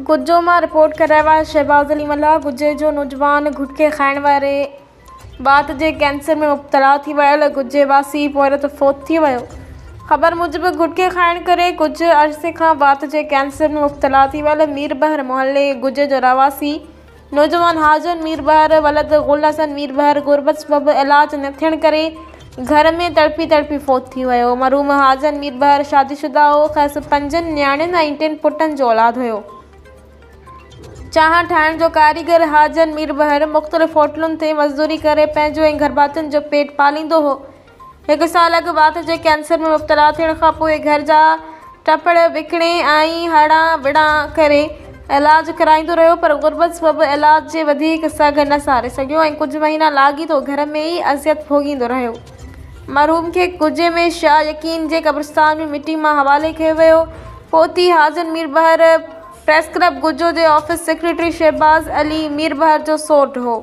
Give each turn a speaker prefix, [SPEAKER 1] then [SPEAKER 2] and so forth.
[SPEAKER 1] गुज्जो मां रिपोर्ट कर रहिया शहबाज़ अली मल्हा। गुज्जे जो नौजवान गुटखे खाइण वारे बात जे कैंसर में मुब्तला थी वियल गुज्जे वासी पोइ फ़ौत थी वियो। ख़बर मूजिबि गुटखे खाइण करे कुछ अरसे खां बात जे कैंसर में मुब्तला थी वियल मीरबहर मोहल्ले गुज्जे जो रवासी नौजवान हाजन मीरबहर वलद गुल हसन मीरबहर गुरबत सबबि इलाज न थियण करे घर में तड़पी फ़ौत थी वियो। मरहूम हाजन मीरबहर शादीशुदा हो। खेसि 5 न्याणियुनि ऐं 3 पुटनि जो औलाद हुयो। चांहि ठाहिण जो कारीगर हाजन मीरबहर मुख़्तलिफ़ होटलुनि ते मज़दूरी करे पंहिंजो ऐं घर भातियुनि जो पेट पालींदो हो। 1 साल अॻु बात जे कैंसर में मुब्तला थियण खां पोइ घर जा टपड़ विकिणे ऐं हणा विड़ा करे इलाज कराईंदो रहियो, पर गुरबत सबबि इलाज जे वधीक सघ न सारे सघियो ऐं कुझु महीना लाॻीतो घर में ई अज़ियत भोगींदो रहियो। मरहूम खे गुज्जे में शाह यकीन जे क़ब्रिस्तान में मिटी मां हवाले कयो वियो। पोती हाजन मीरबहर प्रेस क्लब गुज्जो जे ऑफिस सेक्रेटरी शहबाज़ अली मीरबहर जो सोट हो।